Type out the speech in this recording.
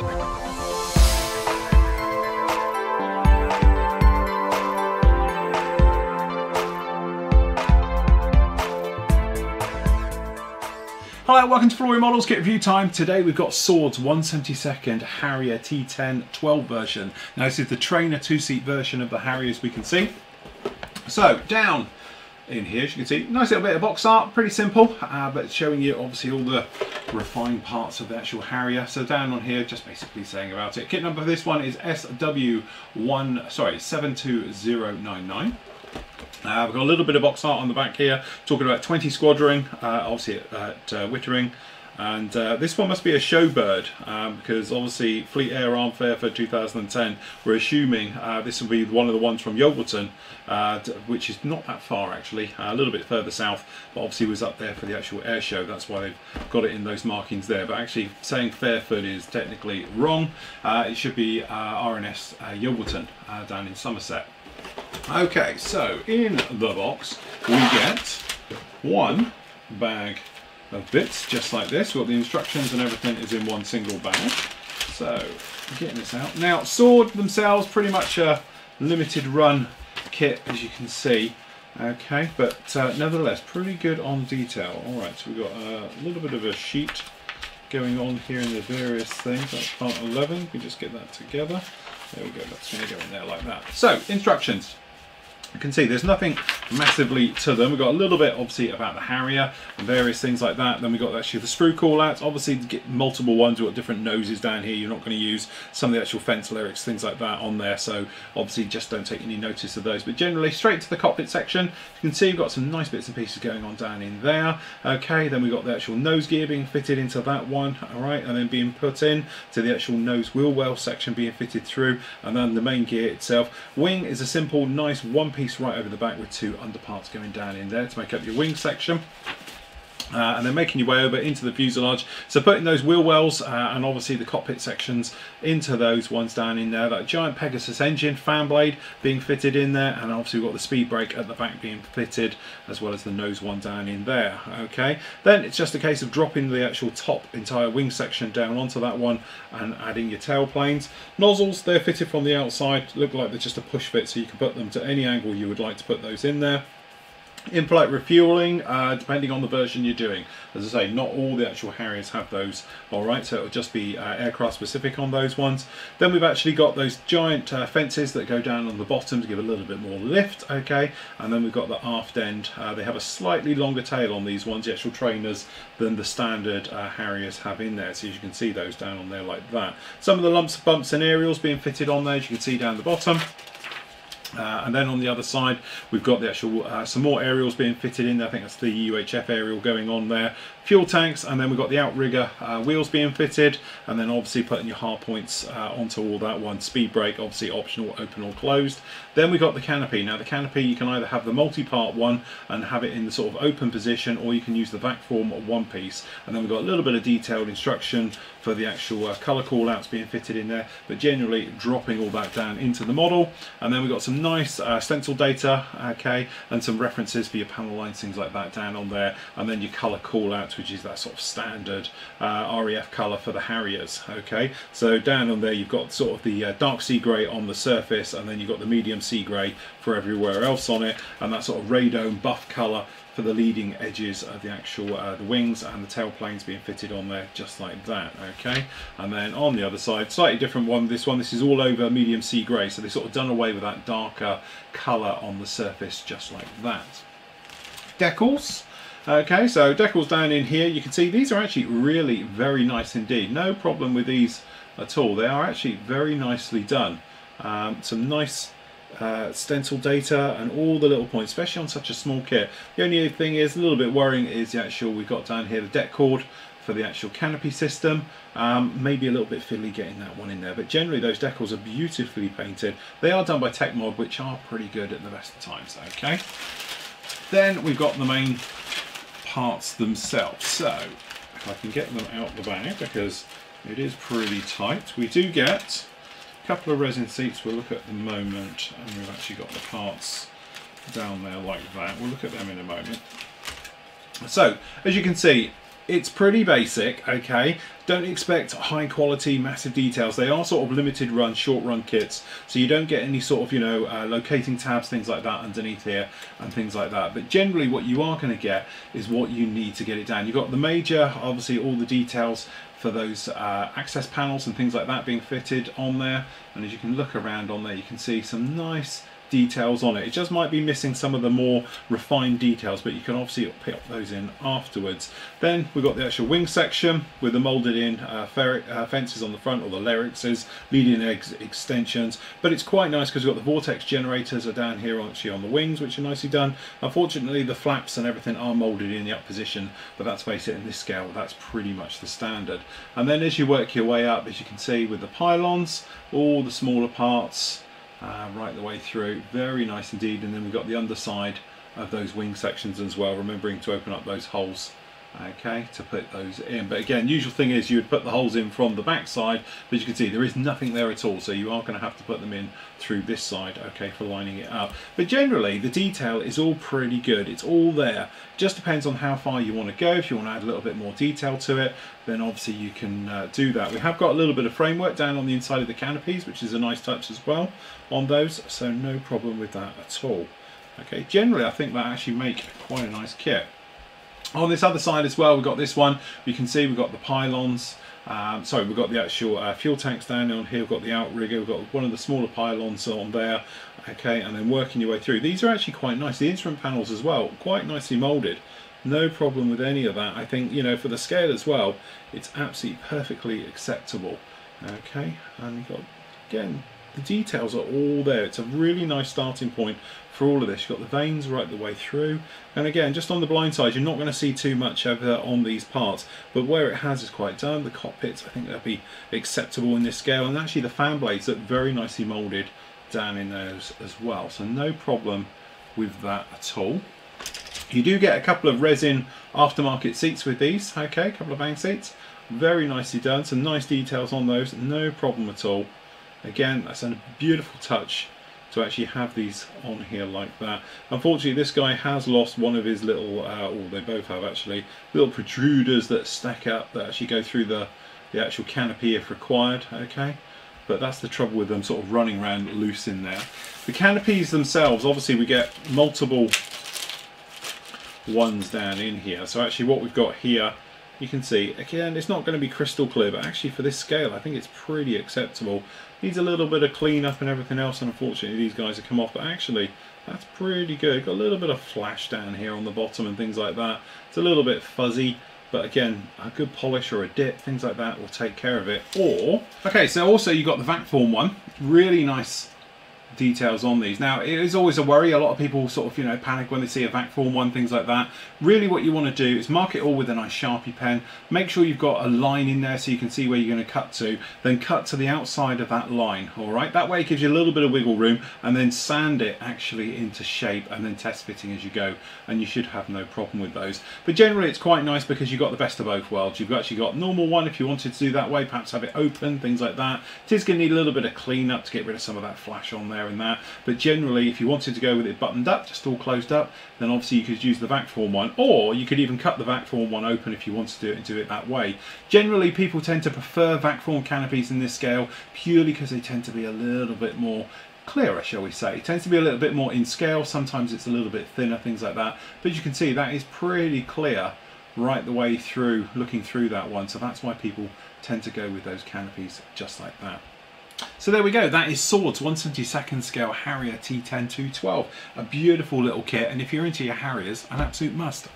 Hi, welcome to Flory Models Kit Review Time. Today we've got Sword's 1/72 Harrier T10 12 version. Now this is the trainer two-seat version of the Harrier, as we can see. So down in here, as you can see, nice little bit of box art, pretty simple, but it's showing you obviously all the refined parts of the actual Harrier. So down on here, just basically saying about it. Kit number for this one is SW72099. We've got a little bit of box art on the back here, talking about 20 squadron, obviously at Wittering, and this one must be a showbird, because obviously Fleet Air Arm Fair for 2010, we're assuming this will be one of the ones from Yeovilton, which is not that far actually, a little bit further south, but obviously was up there for the actual air show. That's why they've got it in those markings there, but actually saying Fairford is technically wrong. It should be RNS Yeovilton down in Somerset. Okay, so in the box we get one bag of bits just like this. We've got the instructions and everything is in one single bag. So getting this out now. Sword themselves pretty much a limited run kit, as you can see. Okay, but nevertheless pretty good on detail. All right, so we've got a little bit of a sheet going on here in the various things. That's part 11. We just get that together. There we go, that's going to go in there like that. So, instructions. You can see there's nothing massively to them. We've got a little bit obviously about the Harrier and various things like that. Then we've got actually the sprue call outs. Obviously to get multiple ones, we've got different noses down here. You're not going to use some of the actual fence lyrics, things like that on there. So obviously just don't take any notice of those. But generally straight to the cockpit section. You can see we've got some nice bits and pieces going on down in there. Okay, then we've got the actual nose gear being fitted into that one. All right, and then being put in to the actual nose wheel well section being fitted through. And then the main gear itself. Wing is a simple, nice one piece right over the back with two underparts going down in there to make up your wing section. And then making your way over into the fuselage. So putting those wheel wells and obviously the cockpit sections into those ones down in there. That giant Pegasus engine fan blade being fitted in there, and obviously we've got the speed brake at the back being fitted, as well as the nose one down in there. Okay, then it's just a case of dropping the actual top entire wing section down onto that one and adding your tail planes. Nozzles, they're fitted from the outside, look like they're just a push fit, so you can put them to any angle you would like to put those in there. In-flight refueling, depending on the version you're doing. As I say, not all the actual Harriers have those, alright, so it'll just be aircraft specific on those ones. Then we've actually got those giant fences that go down on the bottom to give a little bit more lift, okay, and then we've got the aft end. They have a slightly longer tail on these ones, the actual trainers, than the standard Harriers have in there, so you can see those down on there like that. Some of the lumps, bumps and aerials being fitted on there, as you can see down the bottom. And then on the other side we've got the actual some more aerials being fitted in there. I think that's the UHF aerial going on there. Fuel tanks, and then we've got the outrigger wheels being fitted, and then obviously putting your hard points onto all that one. Speed brake obviously optional, open or closed. Then we've got the canopy. Now the canopy, you can either have the multi-part one and have it in the sort of open position, or you can use the vac form one piece. And then we've got a little bit of detailed instruction for the actual colour call outs being fitted in there, but generally dropping all that down into the model. And then we've got some nice stencil data, okay, and some references for your panel lines, things like that down on there, and then your colour call outs, which is that sort of standard REF colour for the Harriers. Okay, so down on there you've got sort of the dark sea grey on the surface, and then you've got the medium sea grey for everywhere else on it, and that sort of radome buff colour for the leading edges of the actual the wings and the tail planes being fitted on there, just like that. Okay, and then on the other side, slightly different one. This is all over medium sea grey, so they've sort of done away with that darker colour on the surface, just like that. Decals. Okay, so decals down in here, you can see these are actually really very nice indeed. No problem with these at all. They are actually very nicely done. Some nice stencil data and all the little points, especially on such a small kit. The only thing is a little bit worrying is the actual, we've got down here the deck cord for the actual canopy system. Maybe a little bit fiddly getting that one in there, but generally those decals are beautifully painted. They are done by Tecmod, which are pretty good at the best of times. Okay, then we've got the main parts themselves. So if I can get them out the bag, because it is pretty tight, we do get a couple of resin seats we'll look at the moment, and we've actually got the parts down there like that. We'll look at them in a moment. So as you can see, It's pretty basic, okay? Don't expect high quality, massive details. They are sort of limited run, short run kits, so you don't get any sort of, you know, locating tabs, things like that underneath here and things like that. But generally what you are going to get is what you need to get it down. You've got the major, obviously all the details for those access panels and things like that being fitted on there. And as you can look around on there, you can see some nice details on it. It just might be missing some of the more refined details, but you can obviously pick those in afterwards. Then we've got the actual wing section with the molded in fences on the front, or the lyricses, leading edge extensions. But it's quite nice because we've got the vortex generators are down here actually on the wings, which are nicely done. Unfortunately the flaps and everything are molded in the up position, but let's face it, in this scale that's pretty much the standard. And then as you work your way up, as you can see with the pylons, all the smaller parts right the way through, very nice indeed. And then we've got the underside of those wing sections as well, remembering to open up those holes, okay, to put those in. But again, usual thing is you would put the holes in from the back side, but you can see there is nothing there at all, so you are going to have to put them in through this side, okay, for lining it up. But generally the detail is all pretty good, it's all there. Just depends on how far you want to go. If you want to add a little bit more detail to it, then obviously you can do that. We have got a little bit of framework down on the inside of the canopies, which is a nice touch as well on those, so no problem with that at all. Okay, generally I think that actually make quite a nice kit. On this other side as well, we've got this one. You can see we've got the pylons. Sorry, we've got the actual fuel tanks down on here. We've got the outrigger. We've got one of the smaller pylons on there. Okay, and then working your way through. These are actually quite nice. The instrument panels as well, quite nicely moulded. No problem with any of that. I think, you know, for the scale as well, it's absolutely perfectly acceptable. Okay, and you've got, again, the details are all there. It's a really nice starting point for all of this. You've got the vanes right the way through, and again, just on the blind side, you're not going to see too much over on these parts, but where it has is quite done. The cockpits, I think they'll be acceptable in this scale, and actually the fan blades look very nicely moulded down in those as well, so no problem with that at all. You do get a couple of resin aftermarket seats with these, okay, a couple of vane seats, very nicely done, some nice details on those, no problem at all. Again, that's a beautiful touch to actually have these on here like that. Unfortunately, this guy has lost one of his little, or they both have actually, little protruders that stack up that actually go through the actual canopy if required, okay? But that's the trouble with them sort of running around loose in there. The canopies themselves, obviously we get multiple ones down in here. So actually what we've got here, you can see, again, it's not going to be crystal clear, but actually for this scale, I think it's pretty acceptable. Needs a little bit of clean up and everything else, and unfortunately these guys have come off, but actually that's pretty good. Got a little bit of flash down here on the bottom and things like that. It's a little bit fuzzy, but again, a good polish or a dip, things like that will take care of it. Or, okay, so also you got the vac form one, really nice details on these. Now, it is always a worry. A lot of people sort of, you know, panic when they see a vac form one, things like that. Really what you want to do is mark it all with a nice Sharpie pen. Make sure you've got a line in there so you can see where you're going to cut to. Then cut to the outside of that line, all right? That way it gives you a little bit of wiggle room, and then sand it actually into shape, and then test fitting as you go, and you should have no problem with those. But generally it's quite nice because you've got the best of both worlds. You've actually got normal one if you wanted to do that way, perhaps have it open, things like that. It is going to need a little bit of clean up to get rid of some of that flash on there and that, but generally if you wanted to go with it buttoned up, just all closed up, then obviously you could use the vac form one, or you could even cut the vac form one open if you wanted to do it and do it that way. Generally people tend to prefer vac form canopies in this scale purely because they tend to be a little bit more clearer, shall we say. It tends to be a little bit more in scale. Sometimes it's a little bit thinner, things like that, but you can see that is pretty clear right the way through, looking through that one, so that's why people tend to go with those canopies just like that. So there we go, that is Sword's 1/72 scale Harrier T10 212. A beautiful little kit, and if you're into your Harriers, an absolute must.